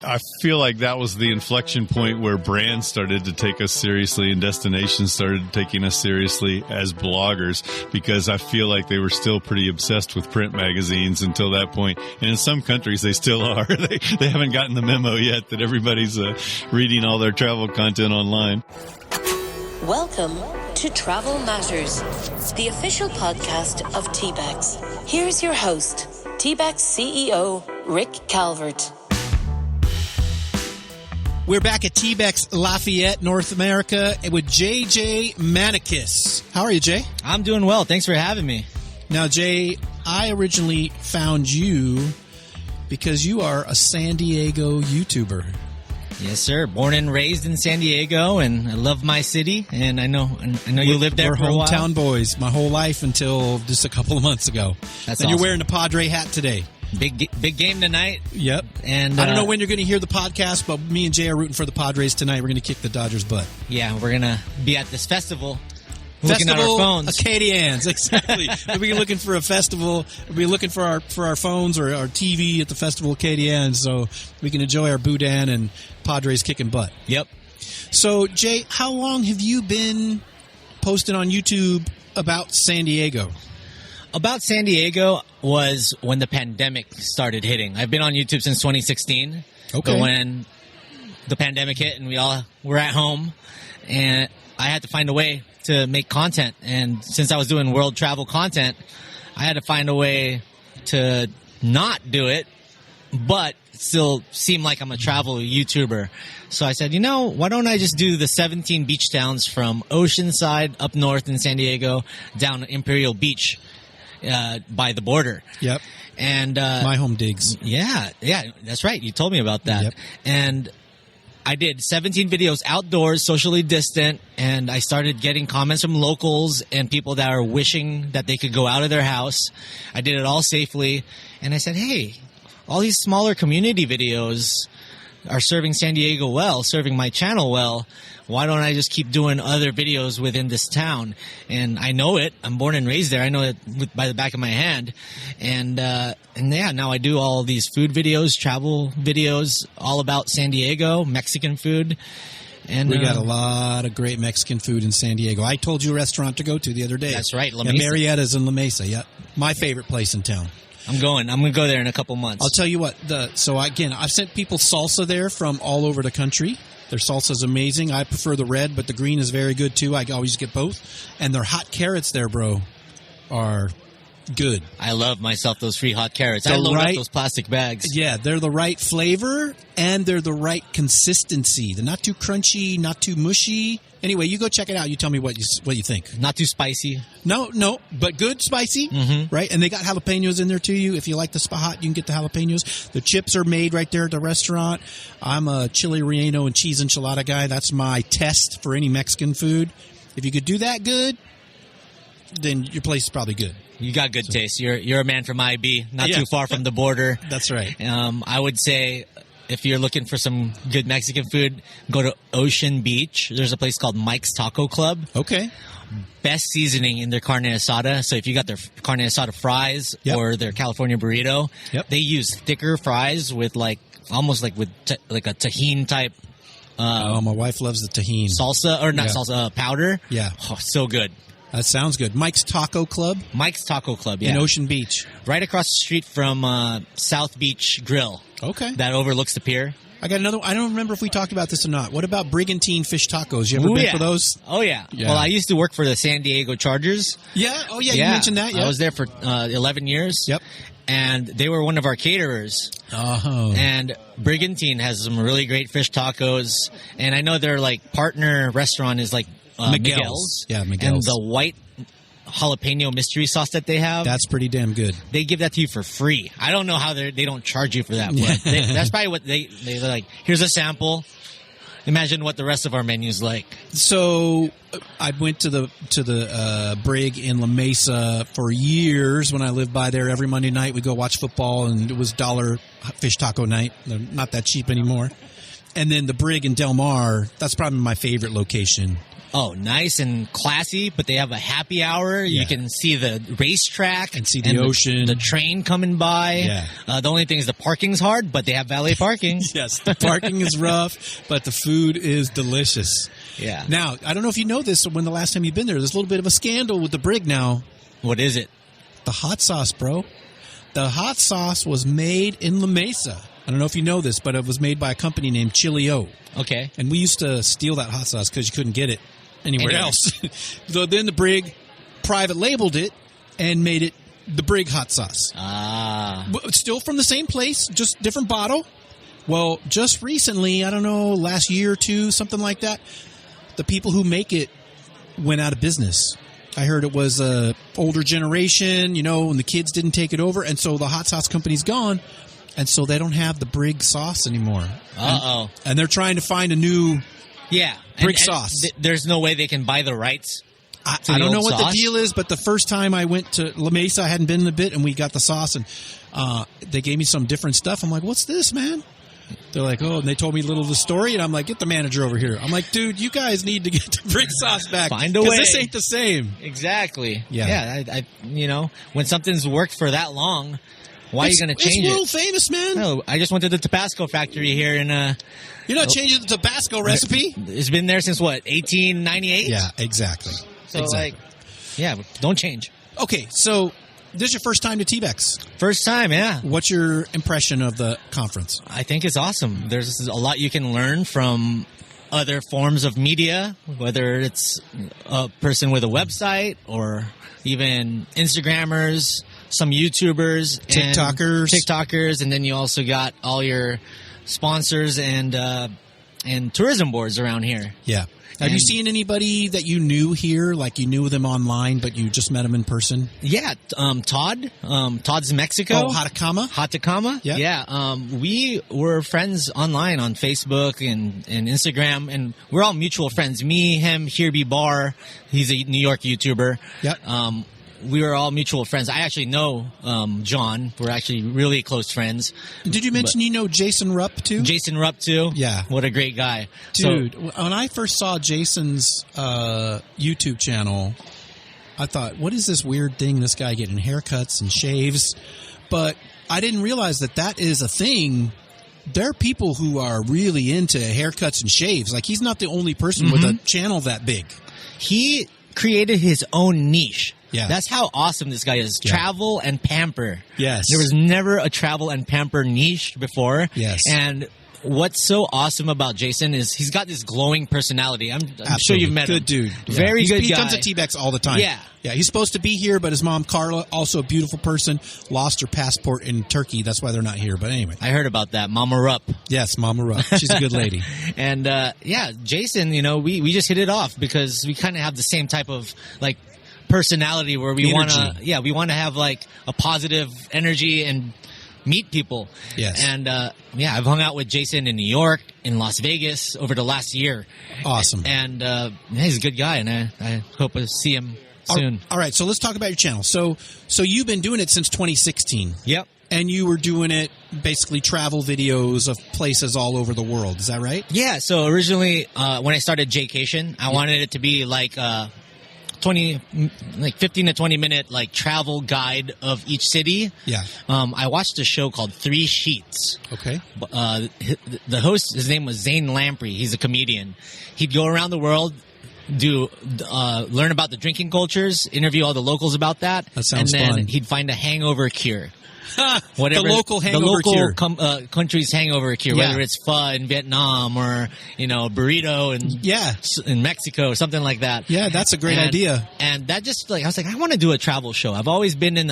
I feel like that was the inflection point where brands started to take us seriously and destinations started taking us seriously as bloggers, because I feel like they were still pretty obsessed with print magazines until that point. And in some countries, they still are. They haven't gotten the memo yet that everybody's reading all their travel content online. Welcome to Travel Matters, the official podcast of TBEX. Here's your host, TBEX CEO Rick Calvert. We're back at TBEX Lafayette, North America, with JJ Maniquis. How are you, Jay? I'm doing well. Thanks for having me. Now, Jay, I originally found you because you are a San Diego YouTuber. Yes, sir. Born and raised in San Diego, and I love my city. And I know you lived there for a while. We're hometown boys my whole life until just a couple of months ago. That's and awesome. You're wearing the Padre hat today. Big game tonight. Yep. And I don't know when you're going to hear the podcast, but me and Jay are rooting for the Padres tonight. We're going to kick the Dodgers' butt. Yeah, we're going to be at this festival. Looking at our phones. Acadians, exactly. We'll be looking for a festival. We'll be looking for our phones or our TV at the Festival Acadians, so we can enjoy our boudin and Padres kicking butt. Yep. So, Jay, how long have you been posting on YouTube about San Diego? About San Diego was when the pandemic started hitting. I've been on YouTube since 2016. Okay. But when the pandemic hit and we all were at home, and I had to find a way to make content. And since I was doing world travel content, I had to find a way to not do it, but still seem like I'm a travel YouTuber. So I said, why don't I just do the 17 beach towns from Oceanside up north in San Diego down to Imperial Beach by the border. Yep. And my home digs. Yeah, that's right. You told me about that. Yep. And I did 17 videos outdoors, socially distant, and I started getting comments from locals and people that are wishing that they could go out of their house. I did it all safely, and I said, hey, all these smaller community videos are serving San Diego well, serving my channel well. Why don't I just keep doing other videos within this town? And I know it. I'm born and raised there. I know it by the back of my hand. And now I do all these food videos, travel videos, all about San Diego, Mexican food. And we got a lot of great Mexican food in San Diego. I told you a restaurant to go to the other day. That's right, La Mesa. Mesa. Marietta's in La Mesa. Yep. My favorite place in town. I'm going to go there in a couple months. I'll tell you what. I've sent people salsa there from all over the country. Their salsa is amazing. I prefer the red, but the green is very good too. I always get both. And their hot carrots there, bro, are good. I love myself those free hot carrots. I load up those plastic bags. Yeah, they're the right flavor and they're the right consistency. They're not too crunchy, not too mushy. Anyway, you go check it out. You tell me what you think. Not too spicy. No, but good spicy, Mm-hmm. right? And they got jalapenos in there too. If you like the hot, you can get the jalapenos. The chips are made right there at the restaurant. I'm a chili relleno and cheese enchilada guy. That's my test for any Mexican food. If you could do that good, then your place is probably good. You got good taste. You're a man from IB, not too far from the border. That's right. I would say if you're looking for some good Mexican food, go to Ocean Beach. There's a place called Mike's Taco Club. Okay. Best seasoning in their carne asada. So if you got their carne asada fries or their California burrito, they use thicker fries with almost like a tahini type. My wife loves the tahini. Salsa, or not salsa, powder. Yeah. Oh, so good. That sounds good. Mike's Taco Club? Mike's Taco Club, yeah. In Ocean Beach. Right across the street from South Beach Grill. Okay. That overlooks the pier. I got another. I don't remember if we talked about this or not. What about Brigantine Fish Tacos? You ever been for those? Oh, yeah. Well, I used to work for the San Diego Chargers. Yeah? Oh, yeah. You mentioned that, yeah. I was there for 11 years. Yep. And they were one of our caterers. Oh. And Brigantine has some really great fish tacos. And I know their partner restaurant is Miguel's. Yeah, Miguel's. And the white jalapeno mystery sauce that they have. That's pretty damn good. They give that to you for free. I don't know how they don't charge you for that. But that's probably what they're like. Here's a sample. Imagine what the rest of our menu's like. So I went to the Brig in La Mesa for years when I lived by there. Every Monday night we'd go watch football, and it was $1 fish taco night. They're not that cheap anymore. And then the Brig in Del Mar, that's probably my favorite location. Oh, nice and classy, but they have a happy hour. Yeah. You can see the racetrack. And see the ocean. The train coming by. Yeah. The only thing is the parking's hard, but they have valet parking. Yes, the parking is rough, but the food is delicious. Yeah. Now, I don't know if you know this, when the last time you've been there, there's a little bit of a scandal with the Brig now. What is it? The hot sauce, bro. The hot sauce was made in La Mesa. I don't know if you know this, but it was made by a company named Chili-O. Okay. And we used to steal that hot sauce because you couldn't get it anywhere Anyway. else. So then the Brig private labeled it and made it the Brig hot sauce. But still from the same place, just different bottle. Well, just recently, I don't know, last year or two, something like that, the people who make it went out of business. I heard it was a older generation, and the kids didn't take it over, and so the hot sauce company's gone, and so they don't have the Brig sauce anymore. Uh-oh. And they're trying to find a new Yeah. Brig sauce. There's no way they can buy the rights. I don't know what the deal is, but the first time I went to La Mesa, I hadn't been in a bit, and we got the sauce, and they gave me some different stuff. I'm like, what's this, man? They're like, oh, and they told me a little of the story, and I'm like, get the manager over here. I'm like, dude, you guys need to get the Brig sauce back. Find a way. Because this ain't the same. Exactly. Yeah. Yeah. When something's worked for that long, why are you going to change It's it? world famous, man. No, I just went to the Tabasco factory here in You're not changing the Tabasco recipe? It's been there since what, 1898? Yeah, exactly. So don't change. Okay, so this is your first time to TBEX. First time, yeah. What's your impression of the conference? I think it's awesome. There's a lot you can learn from other forms of media, whether it's a person with a website or even Instagrammers, some YouTubers, TikTokers, and then you also got all your sponsors and tourism boards around here. Yeah. Have you seen anybody that you knew here, like you knew them online, but you just met them in person? Yeah, Todd. Todd's in Mexico. Oh, Hatakama? Yeah. Yeah. We were friends online on Facebook and Instagram, and we're all mutual friends. Me, him, Hirby Bar. He's a New York YouTuber. Yep. We were all mutual friends. I actually know John. We're actually really close friends. Did you mention you know Jason Rupp, too? Jason Rupp, too? Yeah. What a great guy. Dude, when I first saw Jason's YouTube channel, I thought, what is this weird thing, this guy getting haircuts and shaves? But I didn't realize that is a thing. There are people who are really into haircuts and shaves. Like, he's not the only person with a channel that big. He created his own niche. Yeah. That's how awesome this guy is. Yeah. Travel and pamper. Yes. There was never a travel and pamper niche before. Yes. And what's so awesome about Jason is he's got this glowing personality. I'm sure you've met him. Good dude. Yeah. Very good guy. He comes to TBEX all the time. Yeah. Yeah, he's supposed to be here, but his mom, Carla, also a beautiful person, lost her passport in Turkey. That's why they're not here. But anyway. I heard about that. Mama Rupp. Yes, Mama Rupp. She's a good lady. And, Jason, we just hit it off because we kind of have the same type of, personality where we want to have a positive energy and meet people. Yes. And I've hung out with Jason in New York, in Las Vegas over the last year. Awesome. And he's a good guy, and I hope to see him soon. All right, so let's talk about your channel. So you've been doing it since 2016. Yep. And you were doing it basically travel videos of places all over the world. Is that right? Yeah. So originally, when I started Jaycation, I wanted it to be 15 to 20 minute travel guide of each city. Yeah. I watched a show called 3 Sheets. Okay. The host, his name was Zane Lamprey. He's a comedian. He'd go around the world, learn about the drinking cultures, interview all the locals about that. That sounds fun. And then fun. he'd find a hangover cure. The local hangover cure. Country's hangover cure, Yeah. whether it's pho in Vietnam or burrito in Mexico or something like that. Yeah, that's a great idea. And that just I was like, I want to do a travel show. I've always been in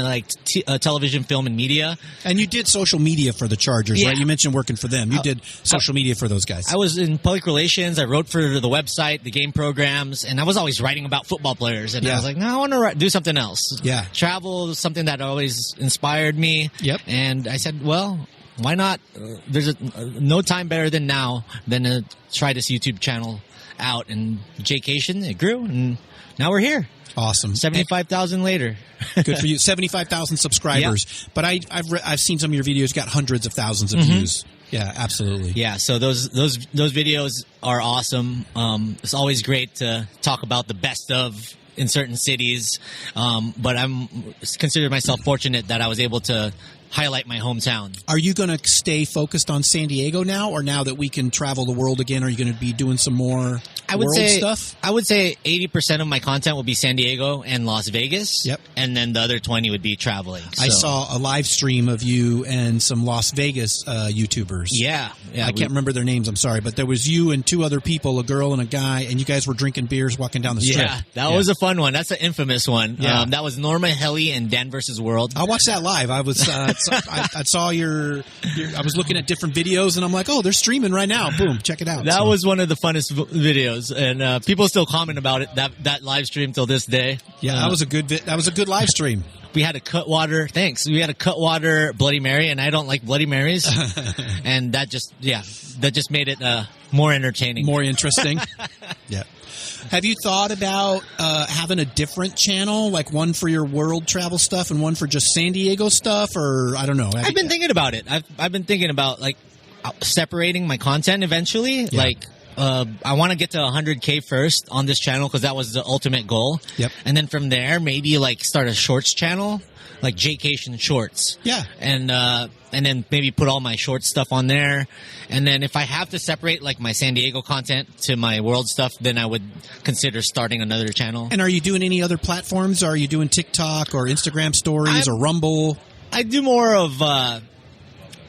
television, film, and media. And you did social media for the Chargers, right? You mentioned working for them. You did social media for those guys. I was in public relations. I wrote for the website, the game programs, and I was always writing about football players. And I was like, no, I want to do something else. Yeah. Travel is something that always inspired me. Yep. And I said, well, why not? There's no time better than now than to try this YouTube channel out. And Jaycation, it grew, and now we're here. Awesome. 75,000 later. Good for you. 75,000 subscribers. Yep. But I've seen some of your videos, got hundreds of thousands of views. Yeah, absolutely. Yeah, so those videos are awesome. It's always great to talk about the best of in certain cities, but I'm consider myself fortunate that I was able to highlight my hometown. Are you going to stay focused on San Diego now, or now that we can travel the world again, are you going to be doing some more stuff? I would say 80% of my content will be San Diego and Las Vegas. Yep. And then the other 20 would be traveling. So. I saw a live stream of you and some Las Vegas YouTubers. Yeah. I can't remember their names, I'm sorry, but there was you and two other people, a girl and a guy, and you guys were drinking beers walking down the strip. Yeah, that was a fun one. That's an infamous one. Yeah. That was Norma Helly and Dan vs. World. I watched that live. I was I saw your I was looking at different videos, and I'm like, oh, they're streaming right now. Boom, check it out. That was one of the funnest videos, and people still comment about it. That live stream till this day. Yeah, that was a good live stream. We had a Cutwater. Thanks. We had a Cutwater Bloody Mary, and I don't like Bloody Marys, and that just made it more entertaining, more interesting. Yeah. Have you thought about having a different channel, like one for your world travel stuff and one for just San Diego stuff, or I don't know? I've been thinking about it. I've been thinking about like separating my content eventually. Yeah. Like I want to get to 100K first on this channel because that was the ultimate goal. Yep. And then from there, maybe like start a shorts channel, like Jaycation Shorts. Yeah. And then maybe put all my short stuff on there. And then if I have to separate like my San Diego content to my world stuff, then I would consider starting another channel. And are you doing any other platforms? Are you doing TikTok or Instagram stories or Rumble? I do more of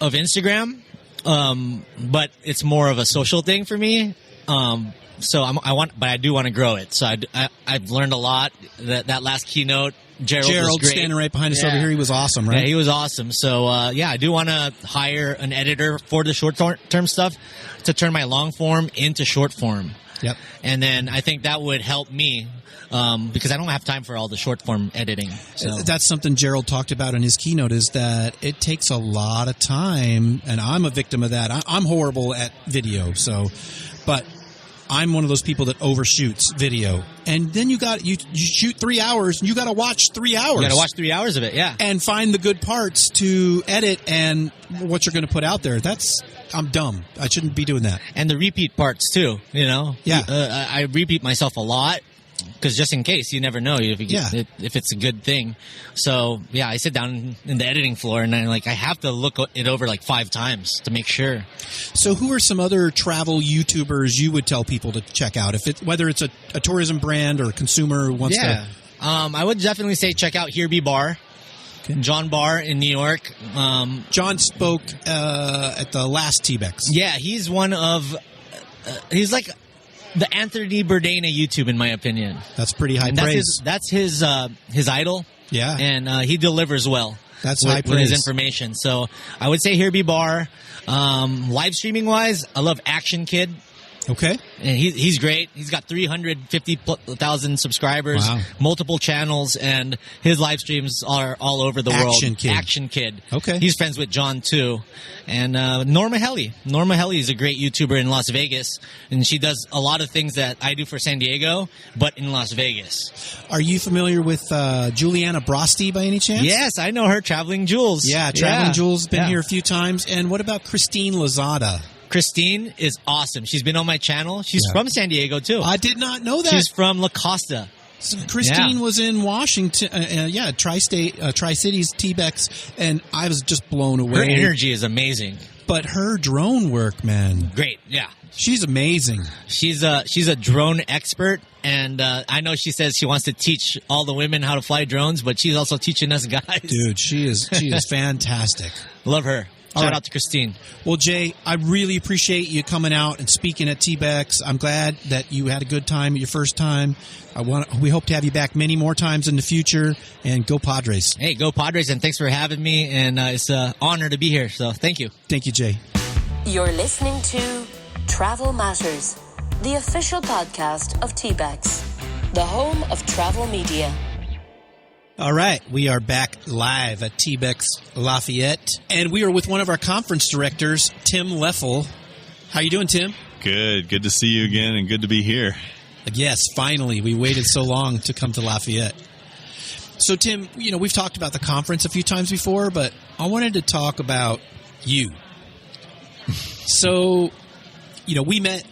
Instagram, but it's more of a social thing for me. So I do want to grow it. So I've learned a lot. That last keynote, Gerald was great. Standing right behind us over here. He was awesome, right? Yeah, he was awesome. So, I do want to hire an editor for the short-term stuff to turn my long form into short form. Yep. And then I think that would help me because I don't have time for all the short-form editing. So. That's something Gerald talked about in his keynote, is that it takes a lot of time, and I'm a victim of that. I'm horrible at video, but I'm one of those people that overshoots video. And then you shoot 3 hours, and you got to watch 3 hours. You got to watch 3 hours of it, yeah. And find the good parts to edit and what you're going to put out there. I'm dumb. I shouldn't be doing that. And the repeat parts, too, you know? Yeah. I repeat myself a lot. Because just in case, you never know if it's a good thing. So, yeah, I sit down in the editing floor and I have to look it over like 5 times to make sure. So who are some other travel YouTubers you would tell people to check out? Whether it's a tourism brand or a consumer who wants to... I would definitely say check out Here Be Bar. Okay. John Barr in New York. John spoke at the last TBEX. Yeah, he's one of... he's like... the Anthony Bourdain of YouTube, in my opinion. That's pretty high praise. That's his idol. Yeah. And he delivers well. That's high praise. With his information. So I would say Here Be Bar. Live streaming wise, I love Action Kid. Okay. And he's great. He's got 350,000 subscribers, wow. Multiple channels, and his live streams are all over the world. Action Kid. Okay. He's friends with John, too. And Norma Helly. Norma Helly is a great YouTuber in Las Vegas, and she does a lot of things that I do for San Diego, but in Las Vegas. Are you familiar with Juliana Brosti by any chance? Yes, I know her, Traveling Jules. Yeah, Traveling Jules has been here a few times. And what about Christine Lozada? Christine is awesome. She's been on my channel. She's from San Diego, too. I did not know that. She's from La Costa. So Christine was in Washington, Tri-Cities, TBEX, and I was just blown away. Her energy is amazing. But her drone work, man. Great, yeah. She's amazing. She's a drone expert, and I know she says she wants to teach all the women how to fly drones, but she's also teaching us guys. Dude, she is fantastic. Love her. Shout out to Christine. Well, Jay, I really appreciate you coming out and speaking at TBEX. I'm glad that you had a good time at your first time. We hope to have you back many more times in the future. And go Padres. Hey, go Padres, and thanks for having me. And it's an honor to be here. So thank you. Thank you, Jay. You're listening to Travel Matters, the official podcast of TBEX, the home of travel media. All right, we are back live at TBEX Lafayette, and we are with one of our conference directors, Tim Leffel. How you doing, Tim? Good to see you again, and good to be here. Yes, finally. We waited so long to come to Lafayette. So, Tim, we've talked about the conference a few times before, but I wanted to talk about you. So, we met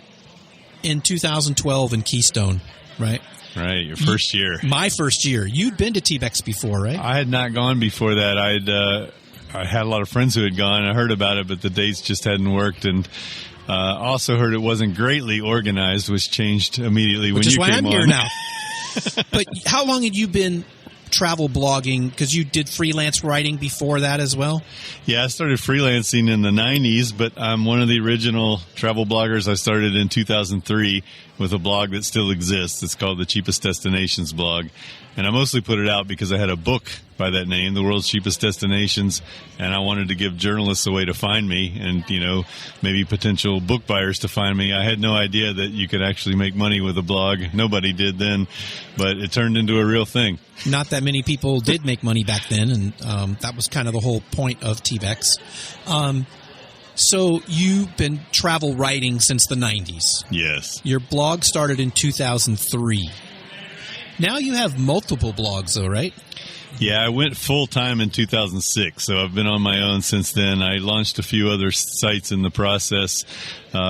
in 2012 in Keystone, right? Right, your first year. My first year. You'd been to TBEX before, right? I had not gone before that. I had a lot of friends who had gone. I heard about it, but the dates just hadn't worked. And also heard it wasn't greatly organized, which changed immediately when you came on. Which is why I'm here now. But how long had you been travel blogging? Because you did freelance writing before that as well? Yeah, I started freelancing in the 90s, but I'm one of the original travel bloggers. I started in 2003 with a blog that still exists. It's called the Cheapest Destinations blog. And I mostly put it out because I had a book by that name, The World's Cheapest Destinations, and I wanted to give journalists a way to find me and, maybe potential book buyers to find me. I had no idea that you could actually make money with a blog. Nobody did then, but it turned into a real thing. Not that many people did make money back then, and that was kind of the whole point of TBEX. So you've been travel writing since the 90s. Yes. Your blog started in 2003. Now you have multiple blogs, though, right? Yeah, I went full-time in 2006, so I've been on my own since then. I launched a few other sites in the process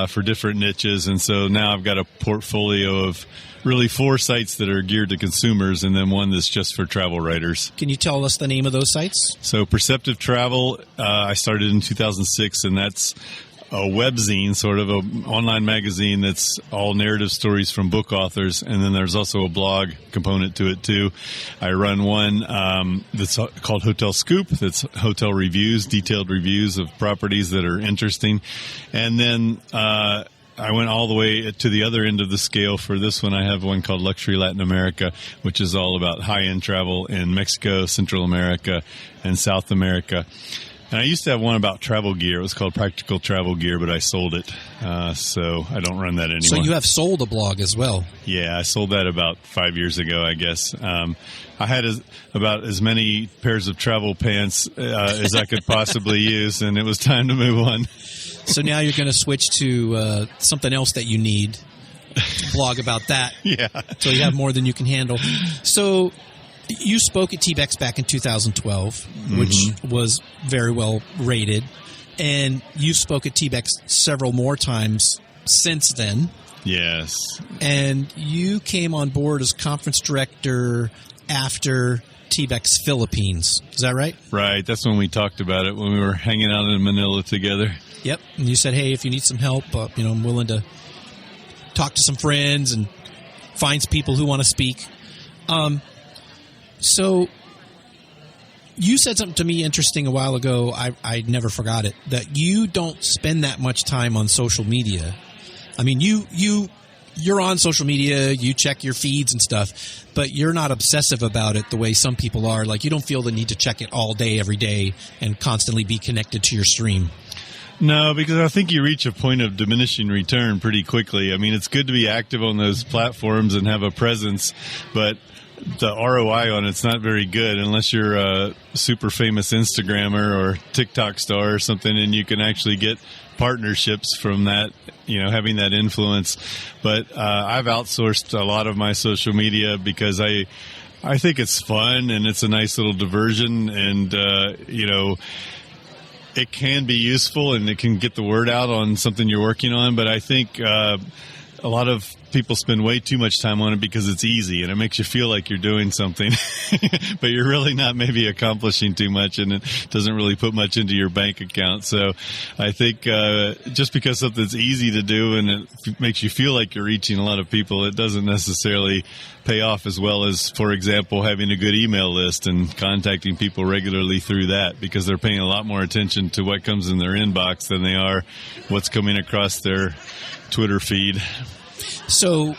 for different niches, and so now I've got a portfolio of really 4 sites that are geared to consumers and then one that's just for travel writers. Can you tell us the name of those sites? So Perceptive Travel, I started in 2006, and that's a webzine, sort of an online magazine that's all narrative stories from book authors, and then there's also a blog component to it too. I run one that's called Hotel Scoop, that's hotel reviews, detailed reviews of properties that are interesting. And then I went all the way to the other end of the scale for this one. I have one called Luxury Latin America, which is all about high-end travel in Mexico, Central America, and South America. And I used to have one about travel gear. It was called Practical Travel Gear, but I sold it. So I don't run that anymore. So you have sold a blog as well. Yeah, I sold that about 5 years ago, I guess. I had about as many pairs of travel pants as I could possibly use, and it was time to move on. So now you're going to switch to something else that you need, blog about that. Yeah. So you have more than you can handle. So you spoke at TBEX back in 2012, which was very well rated. And you spoke at TBEX several more times since then. Yes. And you came on board as conference director after TBEX Philippines. Is that right? Right. That's when we talked about it, when we were hanging out in Manila together. Yep. And you said, hey, if you need some help, I'm willing to talk to some friends and find some people who want to speak. So you said something to me interesting a while ago. I never forgot it, that you don't spend that much time on social media. I mean, you're on social media, you check your feeds and stuff, but you're not obsessive about it the way some people are. Like, you don't feel the need to check it all day, every day, and constantly be connected to your stream. No, because I think you reach a point of diminishing return pretty quickly. I mean, it's good to be active on those platforms and have a presence, but the ROI on it's not very good unless you're a super famous Instagrammer or TikTok star or something, and you can actually get partnerships from that, having that influence. But I've outsourced a lot of my social media because I think it's fun and it's a nice little diversion, and it can be useful and it can get the word out on something you're working on. But I think a lot of people spend way too much time on it because it's easy and it makes you feel like you're doing something, but you're really not maybe accomplishing too much, and it doesn't really put much into your bank account. So I think just because something's easy to do and it makes you feel like you're reaching a lot of people, it doesn't necessarily pay off as well as, for example, having a good email list and contacting people regularly through that, because they're paying a lot more attention to what comes in their inbox than they are what's coming across their Twitter feed. So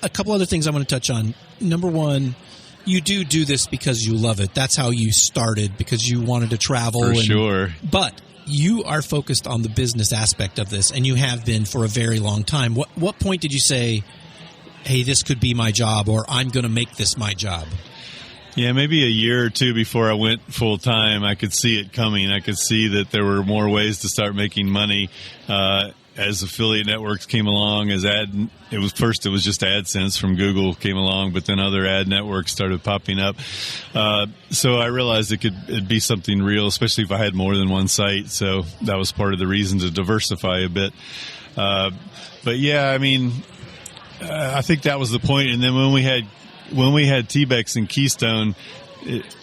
a couple other things I want to touch on. Number one, you do this because you love it. That's how you started, because you wanted to travel. For sure. But you are focused on the business aspect of this, and you have been for a very long time. What point did you say, hey, this could be my job, or I'm going to make this my job? Yeah, maybe a year or two before I went full time, I could see it coming. I could see that there were more ways to start making money. as affiliate networks came along, it was just AdSense from Google came along, but then other ad networks started popping up. So I realized it'd be something real, especially if I had more than one site. So that was part of the reason to diversify a bit. But yeah, I mean, I think that was the point. And then when we had TBEX and Keystone,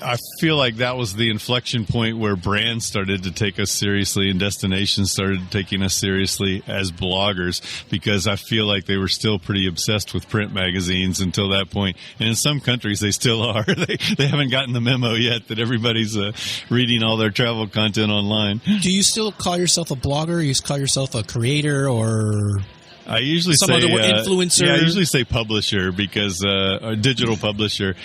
I feel like that was the inflection point where brands started to take us seriously and destinations started taking us seriously as bloggers, because I feel like they were still pretty obsessed with print magazines until that point. And in some countries, they still are. They haven't gotten the memo yet that everybody's reading all their travel content online. Do you still call yourself a blogger? You call yourself a creator, or I usually some say other influencer? Yeah, I usually say publisher, because a digital publisher.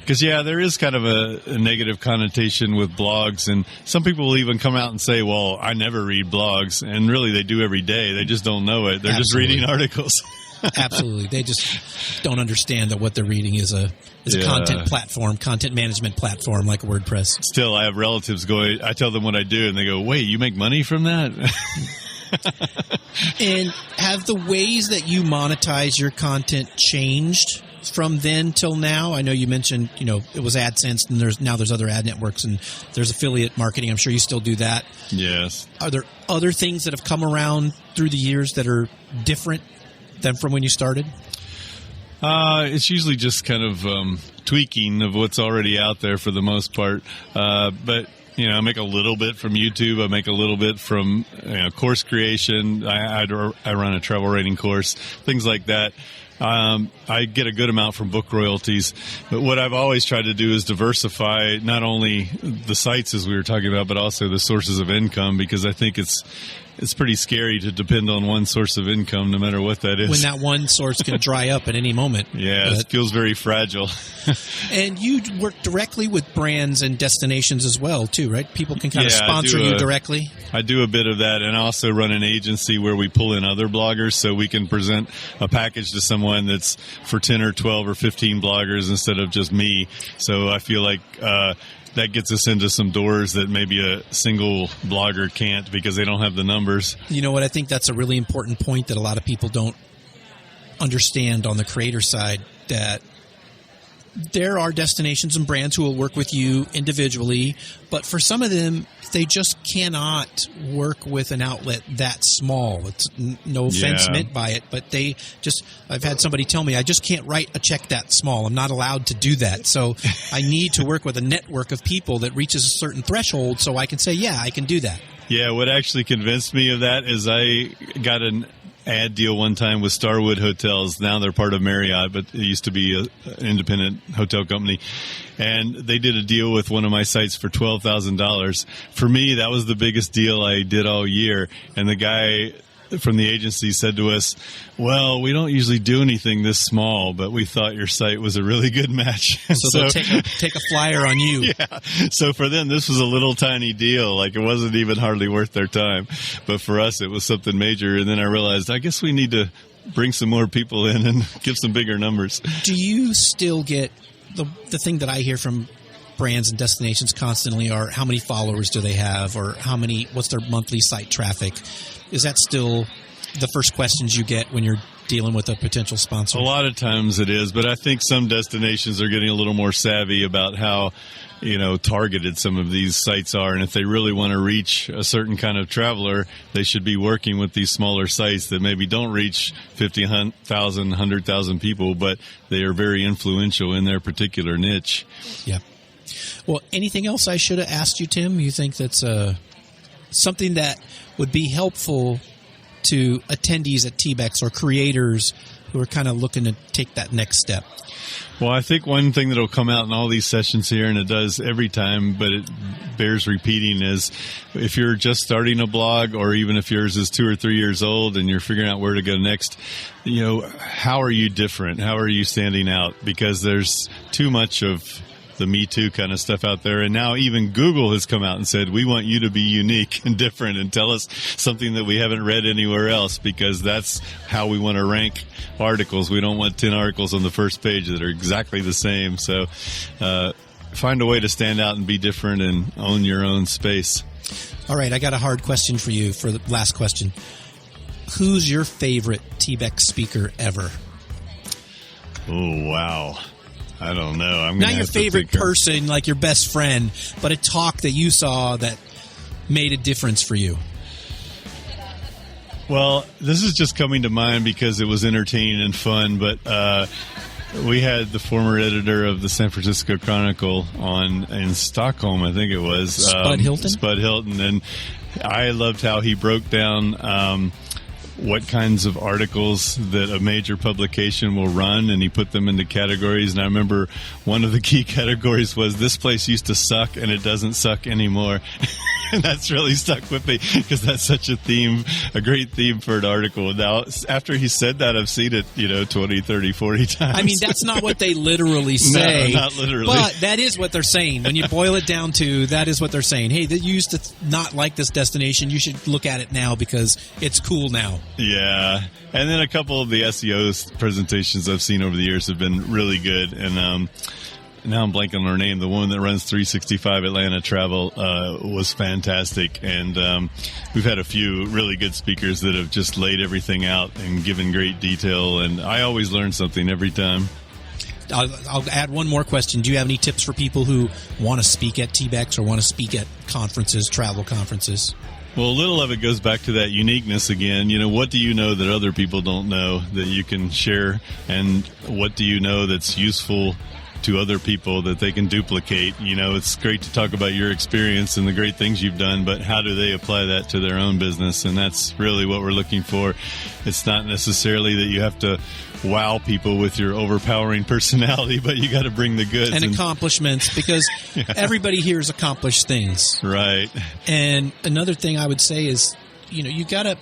Because, there is kind of a negative connotation with blogs, and some people will even come out and say, well, I never read blogs, and really they do every day. They just don't know it. They're just reading articles. Absolutely. They just don't understand that what they're reading is a content platform, content management platform like WordPress. Still, I have relatives I tell them what I do, and they go, wait, you make money from that? And have the ways that you monetize your content changed from then till now? I know you mentioned, it was AdSense, and there's other ad networks, and there's affiliate marketing. I'm sure you still do that. Yes. Are there other things that have come around through the years that are different than from when you started? It's usually just kind of tweaking of what's already out there for the most part. But I make a little bit from YouTube. I make a little bit from course creation. I run a travel rating course, things like that. I get a good amount from book royalties, but what I've always tried to do is diversify not only the sites, as we were talking about, but also the sources of income, because I think it's pretty scary to depend on one source of income, no matter what that is. When that one source can dry up at any moment. Yeah, it feels very fragile. And you work directly with brands and destinations as well, too, right? People can kind of sponsor you directly. I do a bit of that, and I also run an agency where we pull in other bloggers, so we can present a package to someone that's for 10 or 12 or 15 bloggers instead of just me. So I feel like that gets us into some doors that maybe a single blogger can't, because they don't have the numbers. You know what? I think that's a really important point that a lot of people don't understand on the creator side, that there are destinations and brands who will work with you individually, but for some of them, they just cannot work with an outlet that small. It's no offense meant by it, but I've had somebody tell me, I just can't write a check that small. I'm not allowed to do that. So I need to work with a network of people that reaches a certain threshold so I can say, I can do that. Yeah, what actually convinced me of that is I got an ad deal one time with Starwood Hotels. Now they're part of Marriott, but it used to be an independent hotel company. And they did a deal with one of my sites for $12,000. For me, that was the biggest deal I did all year. And the guy from the agency said to us, well, we don't usually do anything this small, but we thought your site was a really good match. So they'll take a flyer on you. Yeah. So for them, this was a little tiny deal. Like, it wasn't even hardly worth their time. But for us, it was something major. And then I realized, I guess we need to bring some more people in and give some bigger numbers. Do you still get the thing that I hear from brands and destinations constantly are, how many followers do they have, or what's their monthly site traffic? Is that still the first questions you get when you're dealing with a potential sponsor? A lot of times it is, but I think some destinations are getting a little more savvy about how, targeted some of these sites are. And if they really want to reach a certain kind of traveler, they should be working with these smaller sites that maybe don't reach 50,000, 100,000 people, but they are very influential in their particular niche. Yeah. Well, anything else I should have asked you, Tim? You think that's something that would be helpful to attendees at TBEX or creators who are kind of looking to take that next step? Well, I think one thing that will come out in all these sessions here, and it does every time, but it bears repeating, is if you're just starting a blog, or even if yours is 2 or 3 years old and you're figuring out where to go next, how are you different? How are you standing out? Because there's too much of the Me Too kind of stuff out there. And now even Google has come out and said, we want you to be unique and different and tell us something that we haven't read anywhere else, because that's how we want to rank articles. We don't want 10 articles on the first page that are exactly the same. So find a way to stand out and be different and own your own space. All right, I got a hard question for you for the last question. Who's your favorite TBEX speaker ever? Oh, wow. I don't know. I'm not your favorite person, like your best friend, but a talk that you saw that made a difference for you. Well, this is just coming to mind because it was entertaining and fun, but we had the former editor of the San Francisco Chronicle on in Stockholm, I think it was. Spud Hilton? Spud Hilton, and I loved how he broke down what kinds of articles that a major publication will run, and he put them into categories. And I remember one of the key categories was, this place used to suck and it doesn't suck anymore. And that's really stuck with me because that's such a theme, a great theme for an article. Now, after he said that, I've seen it, 20, 30, 40 times. I mean, that's not what they literally say. No, not literally. But that is what they're saying. When you boil it down to, that is what they're saying. Hey, you used to not like this destination. You should look at it now because it's cool now. Yeah. And then a couple of the SEO presentations I've seen over the years have been really good. And, now I'm blanking on her name. The woman that runs 365 Atlanta Travel was fantastic. And we've had a few really good speakers that have just laid everything out and given great detail. And I always learn something every time. I'll add one more question. Do you have any tips for people who want to speak at TBEX or want to speak at conferences, travel conferences? Well, a little of it goes back to that uniqueness again. What do you know that other people don't know that you can share? And what do you know that's useful to other people that they can duplicate? It's great to talk about your experience and the great things you've done, but how do they apply that to their own business? And that's really what we're looking for. It's not necessarily that you have to wow people with your overpowering personality, but you got to bring the goods and accomplishments, because everybody hears accomplished things. Right. And another thing I would say is, you got to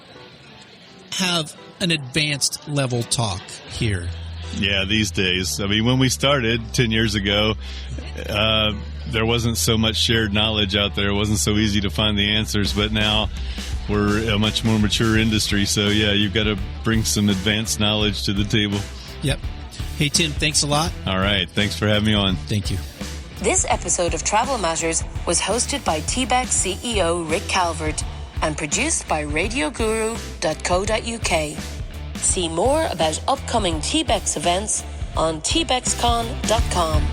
have an advanced level talk here. Yeah, these days. I mean, when we started 10 years ago, there wasn't so much shared knowledge out there. It wasn't so easy to find the answers, but now we're a much more mature industry. So, yeah, you've got to bring some advanced knowledge to the table. Yep. Hey, Tim, thanks a lot. All right. Thanks for having me on. Thank you. This episode of Travel Matters was hosted by TBEX CEO Rick Calvert and produced by radioguru.co.uk. See more about upcoming TBEX events on tbexcon.com.